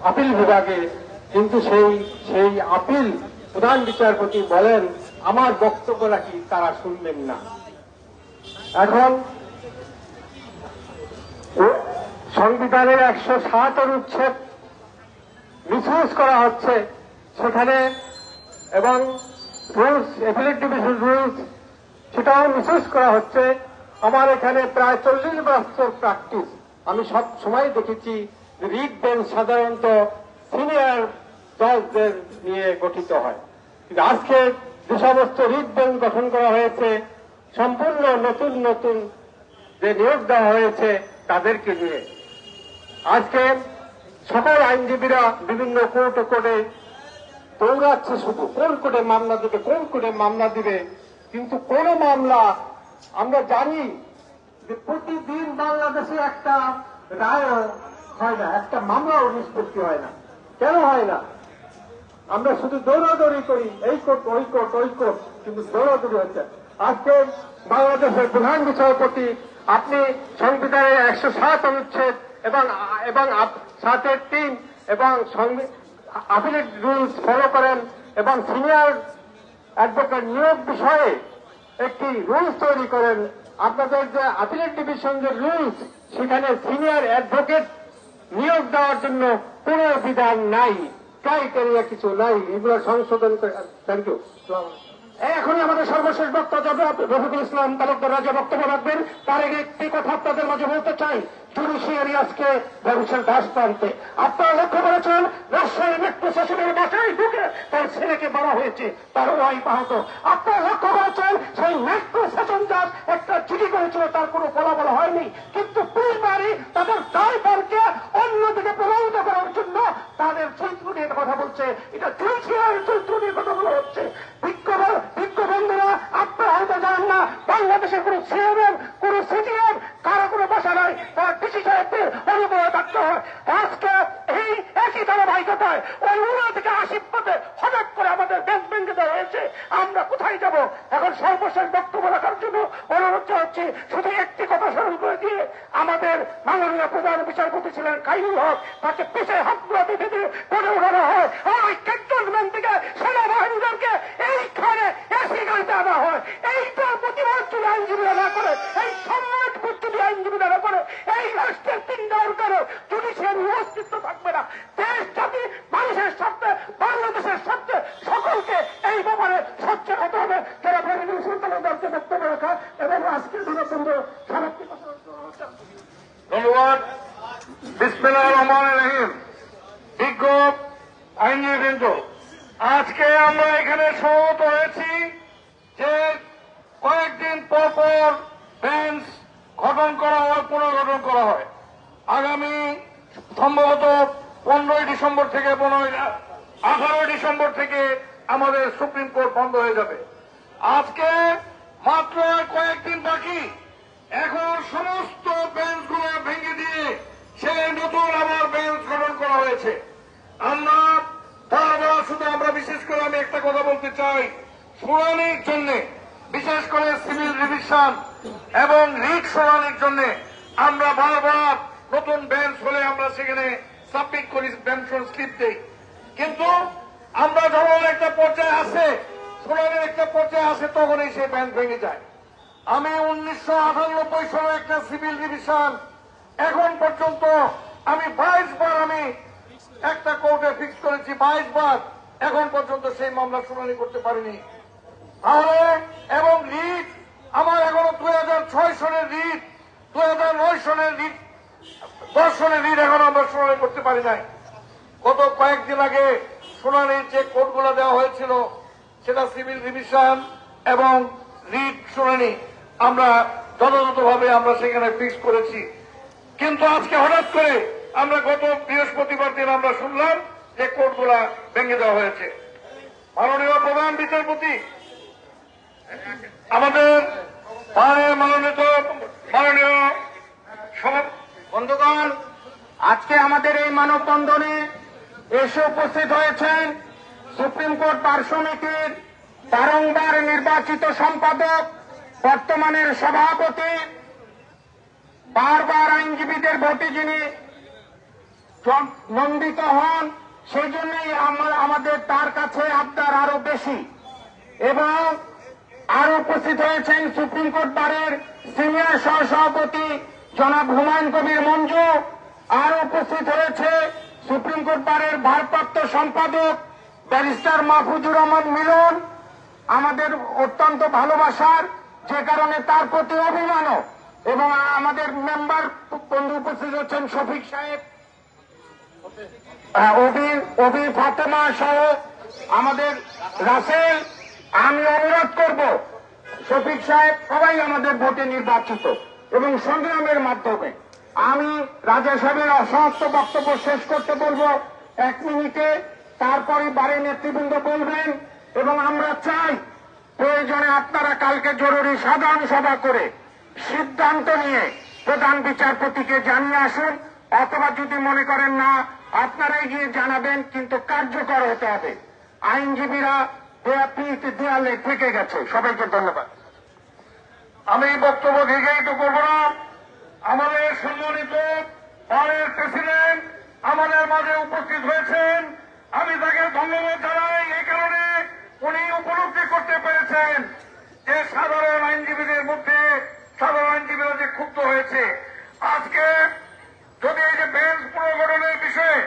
আপিল বিভাগে, কিন্তু সেই আপিল প্রধান বিচারপতি বলেন আমার বক্তব্য নাকি তারা শুনবেন না। এখন সংবিধানের 107 অনুচ্ছেদ মিসইউজ করা হচ্ছে, সেখানে এবং রুলস, অ্যাপিলেট ডিভিশন রুলস, সেটাও মিসইউজ করা হচ্ছে। আমার এখানে প্রায় 40 বছর প্র্যাকটিস, আমি সব সময় দেখেছি রিট বেঞ্চ সাধারণত সিনিয়র জজদের নিয়ে গঠিত হয়, কিন্তু আজকে যে সমস্ত রিট বেঞ্চ গঠন করা হয়েছে সম্পূর্ণ নতুন নতুন যে নিয়োগ দেওয়া হয়েছে তাদেরকে নিয়ে। আজকে সকল আইনজীবীরা বিভিন্ন কোর্টে দৌড়াচ্ছে, শুধু কোন কোর্টে মামলা দেবে, কোন কোর্টে মামলা দিবে, কিন্তু কোন মামলা আমরা জানি যে প্রতিদিন বাংলাদেশে একটা রায় হয় না, একটা মামলাও নিষ্পত্তি হয় না। কেন হয় না? আমরা শুধু দৌড়াদৌড়ি করি, এই কোর্ট ওই কোর্ট ওই কোর্ট, কিন্তু দৌড়াদৌড়ি হচ্ছে। আজকে বাংলাদেশের প্রধান বিচারপতি, আপনি সংবিধানের 107 অনুচ্ছেদ এবং 7-3 এবং অ্যাপিলেট রুলস ফলো করেন এবং সিনিয়র অ্যাডভোকেট নিয়োগ বিষয়ে একটি রুলস তৈরি করেন। আপনাদের যে অ্যাপিলেট ডিভিশনের রুলস, সেখানে সিনিয়র অ্যাডভোকেট নিয়োগ দেওয়ার জন্য কোনো বিধান নাই, ক্রাইটেরিয়া কিছু নাই, এগুলো সংশোধন করে। Thank you. এখনই আমাদের সর্বশেষ বক্তব্য রফিকুল ইসলাম তালুকদার রাজা বক্তব্য রাখবেন। তার আগে একটি কথা আপনাদের মাঝে বলতে চাই, জুডিশিয়ারি আজকে ব্যবসার দাস প্রান্তে। আপনারা লক্ষ্য করেছেন রাজশাহী মেট্রো স্টেশনের বাসায় ঢুকে তার ছেলেকে মারা হয়েছে, তার ওয়াইফ আহত। আপনারা লক্ষ্য করেছেন সেই মেট্রো স্টেশন যার একটা চিঠি করেছিল, তার কোনো ফলাফল হয়নি, কিন্তু পুলিশবাড়ি তাদের ড্রাইভারকে অন্যদিকে প্রভাবিত করার জন্য তাদের চরিত্র নিয়ে কথা বলছে। এটা জুডিশিয়ারির চরিত্র নিয়ে কথা বলা হচ্ছে। বিজ্ঞ বন্ধুরা, আপনারা হয়তো জানেন না, বাংলাদেশের কোন সিএম, কোন সিটিএম, কারো কোনো বাসা নাই, তারা ডিসি সাহেবদের অনুগ্রহ থাকতে হয়। আজকে এই একই ধারাবাহিকতায় ওই 19 থেকে 80 পদে হঠাৎ করে আমাদের ব্যাংক ভেঙে দেওয়া হয়েছে। আমরা কোথায় যাব? এখন সর্বশেষ বক্তব্য রাখার জন্য অনুরোধ জানাচ্ছি, শুধু একটি কথা স্মরণ করে দিয়ে, আমাদের মাননীয় প্রধান বিচারপতি ছিলেন খাইরুল হক, তাকে পিছিয়ে হাতগুলো বেঁধে দিয়ে পড়ে উঠানো হয়। ওই ক্যান্টনমেন্ট থেকে সেনাবাহিনীদেরকে এইখানে এসি গাড়িতে আনা হয়। এইটার প্রতিবাদ যদি আইনজীবীরা না করে, এই সম্মান যদি আইনজীবীরা না করে, এই রাষ্ট্রের 3টা অর্গানও জুডিশিয়ারি অস্তিত্ব থাকবে না। দেশ জাতি মানুষের স্বার্থে, বাংলাদেশের স্বার্থে সকলকে এই ব্যাপারে সচ্চেত হতে হবে। যারা প্রেসিডেন্ট সুলতানকে বক্তব্য রাখা এবং আজকে ধন্যবাদ। বিসমিল্লাহির রহমানির রহিম। বিজ্ঞ আইনজীবীবৃন্দ, আজকে আমরা এখানে সমবেত হয়েছি যে কয়েকদিন পর পর বেঞ্চ গঠন করা হয়, পুনর্গঠন করা হয়। আগামী সম্ভবত 15ই ডিসেম্বর থেকে 18ই ডিসেম্বর থেকে আমাদের সুপ্রিম কোর্ট বন্ধ হয়ে যাবে। আজকে মাত্র কয়েকদিন বাকি, এখন সমস্ত বেঞ্চগুলো ভেঙে দিয়ে সে নতুন আবার বেঞ্চ গঠন করা হয়েছে। আমরা আমরা বিশেষ করে আমি একটা কথা বলতে চাই, শুনানির জন্য, বিশেষ করে সিভিল রিভিশন এবং রিট শুনানির জন্য আমরা বারবার নতুন বেঞ্চ হলে আমরা সেখানে সাবমিট করি, বেঞ্চন স্লিপ দেই। কিন্তু আমরা যখন একটা পর্যায়ে আসে, শুনানির একটা পর্যায়ে আসে, তখনই সেই বেঞ্চ ভেঙে যায়। আমি 1998 সালে একটা সিভিল রিভিশন, এখন পর্যন্ত আমি 22 বার আমি একটা কোর্টে ফিক্স করেছি, 22 বার, এখন পর্যন্ত সেই মামলা শুনানি করতে পারিনি। তাহলে এবং রিট আমার এখনো 2006 সনের রিট, 2009 সনের রিট, 10 সনের রিট এখনো আমরা শুনানি করতে পারি নাই। গত কয়েকদিন আগে শুনানির যে কোর্টগুলো দেওয়া হয়েছিল, সেটা সিভিল রিভিশন এবং রিট শুনানি আমরা যথাযথভাবে আমরা সেখানে ফিক্স করেছি। কিন্তু আজকে হঠাৎ করে আমরা গত বৃহস্পতিবার দিন আমরা শুনলাম যে কোর্টগুলা ভেঙে দেওয়া হয়েছে। মাননীয় প্রধান বিচারপতি, আমাদের মাননীয় বন্ধুগণ, আজকে আমাদের এই মানববন্ধনে এসে উপস্থিত হয়েছেন সুপ্রিম কোর্ট বার সমিতির বারংবার নির্বাচিত সম্পাদক, বর্তমানের সভাপতি, বারবার আইনজীবীদের ভোটে যিনি মন্ডিত হন, সেই জন্যই আমাদের তার কাছে আবদার আরো বেশি। এবং আরো উপস্থিত হয়েছেন সুপ্রিম কোর্ট বারের সিনিয়র সহসভাপতি জনাব হুমায়ুন কবির মঞ্জু, আরো উপস্থিত হয়েছে সুপ্রিম কোর্ট বারের ভারপ্রাপ্ত সম্পাদক ব্যারিস্টার মাহফুজুর রহমান মিলন আমাদের অত্যন্ত ভালোবাসার, যে কারণে তার প্রতি অভিমানও, এবং আমাদের মেম্বার বন্ধু উপস্থিত হচ্ছেন শফিক সাহেব, অবি ফাতেমা সহ আমাদের রাসেল। আমি অনুরোধ করব শফিক সাহেব সবাই আমাদের ভোটে নির্বাচিত এবং সংগ্রামের মাধ্যমে। আমি রাজা সাহেবের অসমাপ্ত বক্তব্য শেষ করতে বলবো 1 মিনিটে, তারপরে বাড়ির নেতৃবৃন্দ বলবেন। এবং আমরা চাই প্রয়োজনে আপনারা কালকে জরুরি সাধারণ সভা করে সিদ্ধান্ত নিয়ে প্রধান বিচারপতিকে জানিয়ে আসুন, অথবা যদি মনে করেন না আপনারাই গিয়ে জানাবেন, কিন্তু কার্যকর হতে হবে। আইনজীবীরা দেয়ালে থেকে গেছে। সবাইকে ধন্যবাদ। আমি বক্তব্য দীর্ঘায়িত করব না। আমাদের সম্মানিত দলের প্রেসিডেন্ট আমাদের মাঝে উপস্থিত হয়েছেন, আমি তাকে ধন্যবাদ জানাই। এই কারণে উনি উপলব্ধি করতে পেরেছেন যে সাধারণ আইনজীবীদের মধ্যে সাধারণ আইনজীবীরা যে ক্ষুব্ধ হয়েছে। আজকে যদি এই যে বেঞ্চ পুনর্গঠনের বিষয়ে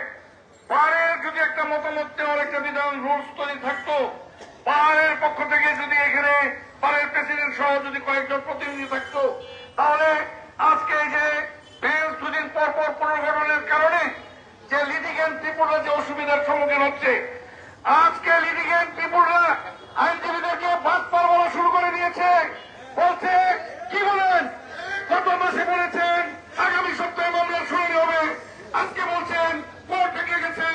পাহাড়ের যদি একটা মতামত দেওয়ার একটা বিধান রুলস তৈরি থাকতো, পাহাড়ের পক্ষ থেকে যদি এখানে পাহাড়ের প্রেসিডেন্ট সহ যদি কয়েকজন প্রতিনিধি থাকতো, তাহলে আজকে এই যে বেঞ্চ দুদিন পর পর পুনর্গঠনের কারণে যে লিটিগেন্ট পিপুলরা যে অসুবিধার সম্মুখীন হচ্ছে, আজকে লিটিগেন্ট পিপুলরা আইনজীবীদেরকে বাদ পার বলা শুরু করে দিয়েছে। বলছে কি বলেন, গত মাসে বলেছেন আগামী সপ্তাহে মামলার শুনানি হবে, আজকে বলছেন কোর্ট থেকে গেছে,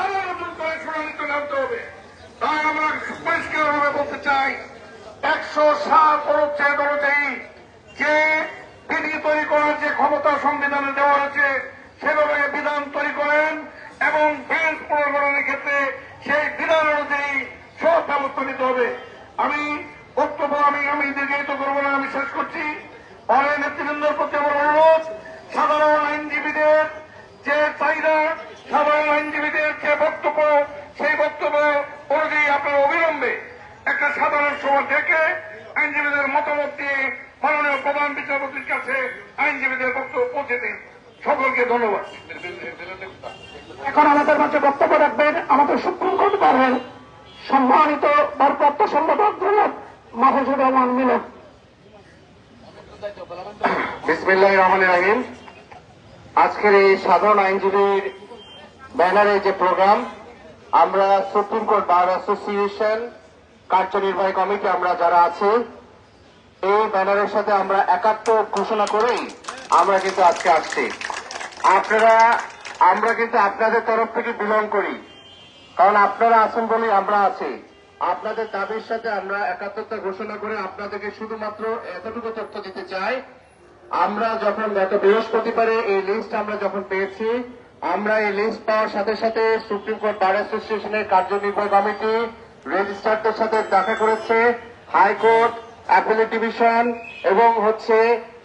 আবার নতুন করে শুনানিতে নামতে হবে। তাই আমরা পরিষ্কারভাবে বলতে চাই, 107 অনুচ্ছেদ অনুযায়ী যে বিধি তৈরি করার যে ক্ষমতা সংবিধানে দেওয়া হয়েছে, সেভাবে বিধান তৈরি করেন এবং বেঞ্চ পুনর্গঠনের ক্ষেত্রে সেই বিধান অনুযায়ী সব ব্যবস্থা নিতে হবে। আমি বক্তব্য আমি দীর্ঘায়িত করব না, আমি শেষ করছি। পরে নেতৃবৃন্দের প্রতি আমার অনুরোধ, সাধারণ আইনজীবীদের যে চাহিদা, সাধারণ আইনজীবীদের যে বক্তব্য, সেই বক্তব্য অনুযায়ী আপনারা অবিলম্বে একটা সাধারণ সভা ডেকে আইনজীবীদের মতামত দিয়ে মাননীয় প্রধান বিচারপতির কাছে আইনজীবীদের বক্তব্য পৌঁছে দিন। সকলকে ধন্যবাদ। এখন আমাদের মাঝে বক্তব্য রাখবেন আমাদের সুপ্রিম কোর্ট বারের সম্মানিত ভারপ্রাপ্ত সম্পাদক জনাব মাহফুজুর রহমান মিলন। বিসমিল্লাহির রহমানির রহিম। আজকের এই সাধারণ আইনজীবীর ব্যানারে যে প্রোগ্রাম, আমরা সুপ্রিম কোর্ট বার অ্যাসোসিয়েশন কার্যনির্বাহী কমিটি আমরা যারা আছি, এই ব্যানারের সাথে আমরা একাত্ম ঘোষণা করেই আমরা কিন্তু আজকে আসছি। আমরা কিন্তু আপনাদের তরফ থেকে বিলং করি, কারণ আপনারা আছেন বলেই আমরা আছি। আপনাদের দাবির সাথে আমরা একাত্মতা ঘোষণা করে আপনাদেরকে শুধুমাত্র এতটুকু তথ্য দিতে চাই, আমরা যখন গত বৃহস্পতিবারে এই লিস্ট আমরা যখন পেয়েছি, আমরা এই লিস্ট পাওয়ার সাথে সাথে সুপ্রিম কোর্ট বার অ্যাসোসিয়েশনের কার্যনির্বাহী কমিটি রেজিস্ট্রারদের সাথে দেখা করেছে, হাইকোর্ট, অ্যাপিলেট ডিভিশন এবং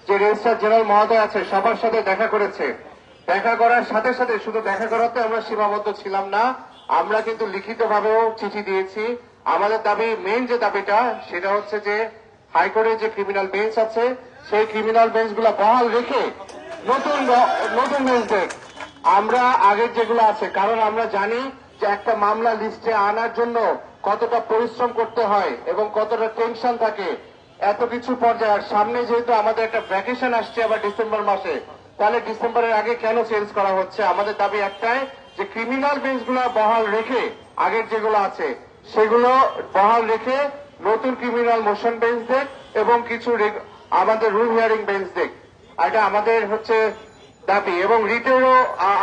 যে রেজিস্ট্রার জেনারেল মহোদয় আছে সবার সাথে দেখা করেছে। দেখা করার সাথে সাথে শুধু দেখা করাতে আমরা সীমাবদ্ধ ছিলাম না, আমরা কিন্তু লিখিতভাবেও চিঠি দিয়েছি। আমাদের দাবি, মেইন যে দাবিটা, সেটা হচ্ছে যে হাইকোর্টের যে ক্রিমিনাল বেঞ্চ আছে, সেই ক্রিমিনাল বেঞ্চগুলো বহাল রেখে নতুন বেঞ্চ দেখ। আমরা আগের যেগুলো আছে, কারণ আমরা জানি যে একটা মামলা লিস্টে আনার জন্য কতটা পরিশ্রম করতে হয় এবং কতটা টেনশন থাকে, এত কিছু পর্যায়ে। আর সামনে যেহেতু আমাদের একটা ভ্যাকেশন আসছে আবার ডিসেম্বর মাসে, তাহলে ডিসেম্বরের আগে কেন চেঞ্জ করা হচ্ছে? আমাদের দাবি একটাই, যে ক্রিমিনাল বেঞ্চগুলো বহাল রেখে আগের যেগুলো আছে সেগুলো বহাল রেখে নতুন ক্রিমিনাল মোশন বেঞ্চ দেখ এবং কিছু আমাদের রুল হিয়ারিং বেঞ্চ দেখ। এটা আমাদের দাবি। এবং রিটেরও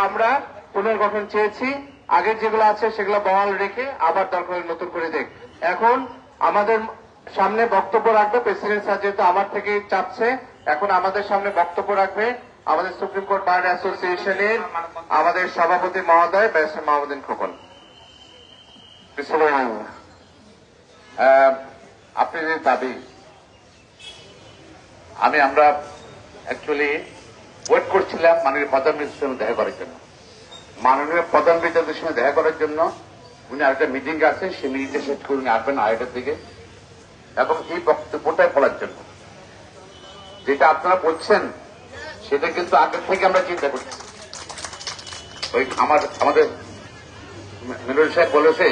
আমরা পুনর্গঠন চেয়েছি, আগের যেগুলো আছে সেগুলো বহাল রেখে আবার দরকার নতুন করে দেখ। এখন আমাদের সামনে বক্তব্য রাখবে প্রেসিডেন্ট স্যার, যেহেতু আমার থেকে চাচ্ছে, এখন আমাদের সামনে বক্তব্য রাখবে আমাদের সুপ্রিম কোর্ট বার অ্যাসোসিয়েশনের আমাদের সভাপতি মহোদয় ব্যারিস্টার মাহমুদুদ্দিন খোকন। আপনি যে দাবি, আমরা অ্যাকচুয়ালি ওয়েট করছিলাম মাননীয় প্রধান বিচারপতির সঙ্গে দেখা করার জন্য। মাননীয় প্রধান বিচারপতির সঙ্গে দেখা করার জন্য উনি আরেকটা মিটিং আছে, সেই মিটিংটা শেষ করে উনি আসবেন 8টার দিকে, এবং এই বক্তব্যটাই বলার জন্য। যেটা আপনারা বলছেন সেটা কিন্তু আগের থেকে আমরা চিন্তা করছি। আমাদের মিলন সাহেব বলেছে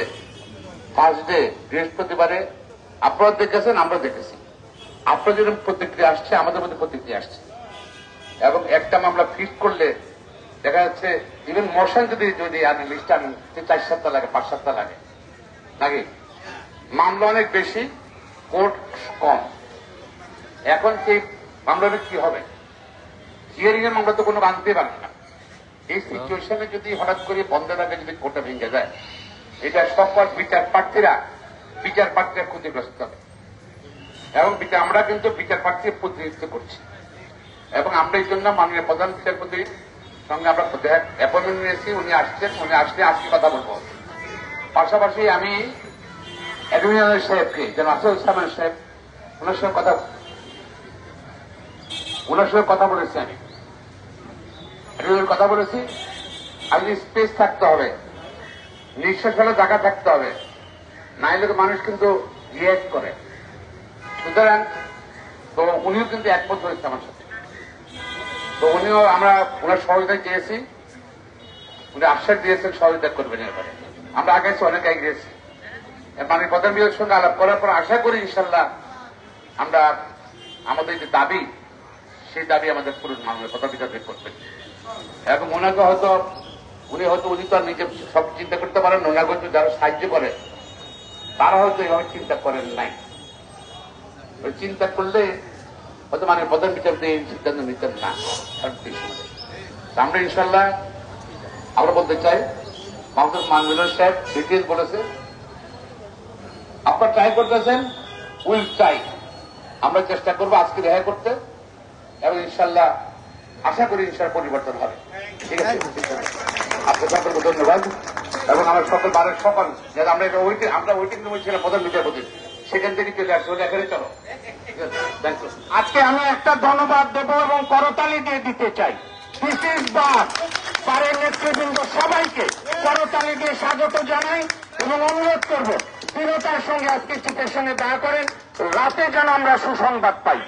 থার্সডে বৃহস্পতিবারে আপনারা দেখেছেন, আমরা দেখেছি। আপনার যেরকম প্রতিক্রিয়া আসছে, আমাদের মধ্যে প্রতিক্রিয়া আসছে। এবং একটা মামলা ফিক্স করলে দেখা যাচ্ছে ইভেন মোশন যদি আনেন লিস্ট আনেন 4 সপ্তাহ লাগে, 5 সপ্তাহ লাগে নাকি? মামলা অনেক বেশি, কোর্ট কম। এখন সেই মামলাটা কি হবে? হিয়ারিং এর মামলা তো কোনো আনতে পারবে না। এই সিচুয়েশনে যদি হঠাৎ করে বন্ধের আগে যদি কোর্টটা ভেঙে যায়, এটা সকল বিচার প্রার্থীরা ক্ষতিগ্রস্ত হবে। এবং আমরা কিন্তু বিচার প্রার্থীর প্রতিনিধিত্ব করছি, এবং আমরা এই জন্য মাননীয় প্রধান বিচারপতির সঙ্গে আমরা অ্যাপয়েন্টমেন্ট নিয়েছি। উনি আসছেন, উনি আসলে আজকে কথা বলবো। পাশাপাশি আমি অ্যাডমিনাল সাহেবকে, যেন আসল ইসলামের সাহেব, ওনার সঙ্গে কথা বলেছি। আমি কথা বলেছি, আজকে স্পেস থাকতে হবে, নিঃশ্বাস ফেলে জায়গা থাকতে হবে, নাইলে তো মানুষ কিন্তু রিয়েক্ট করে। সুতরাং তো উনিও কিন্তু একমত হয়েছে আমার সাথে। তো উনিও আমরা ওনার সহযোগিতা চেয়েছি, উনি আশ্বাস দিয়েছেন সহযোগিতা করবেন। এবারে আমরা আগে অনেক এগিয়েছি, মানে প্রধান বিচারপতির সঙ্গে আলাপ করার পর আশা করি ইনশাল্লাহ আমরা আমাদের যে দাবি, সেই দাবি আমাদের পূরণ মাননীয় প্রধান বিচারপতি করবেন। এবং ওনাকে উনি তো আর নিজে সব চিন্তা করতে পারেন, ওনাকে যারা সাহায্য করে তারা হয়তো এইভাবে চিন্তা করেন নাই। চিন্তা করলে হয়তো মানে প্রধান বিচারপতি এই সিদ্ধান্ত নিতেন না। আমরা ইনশাল্লাহ আমরা বলতে চাই, মাহমুদ মানবিল সাহেব ডিটেলস বলেছে, আপনারা ট্রাই করতেছেন, উইল ট্রাই। আমরা চেষ্টা করবো আজকে রেহাই করতে, এবং ইনশাল্লাহ আশা করি ইনশাল্লাহ পরিবর্তন হবে। ঠিক আছে, আপনার সকলকে ধন্যবাদ। এবং আমার সকল বারের সকল যারা আমরা ওয়েটিং রুমে ছিলাম প্রধান বিচারপতি, সেখান থেকে চলে আসছে, ওটা এখানে চলো। আজকে আমি একটা ধন্যবাদ দেব এবং করতালি দিয়ে দিতে চাই। দিস ইজ বারের নেতৃবৃন্দ সবাইকে করতালি দিয়ে স্বাগত জানাই এবং অনুরোধ করব দৃঢ়তার সঙ্গে আজকে চিকিৎসনে দয়া করেন, রাতে যেন আমরা সুসংবাদ পাই।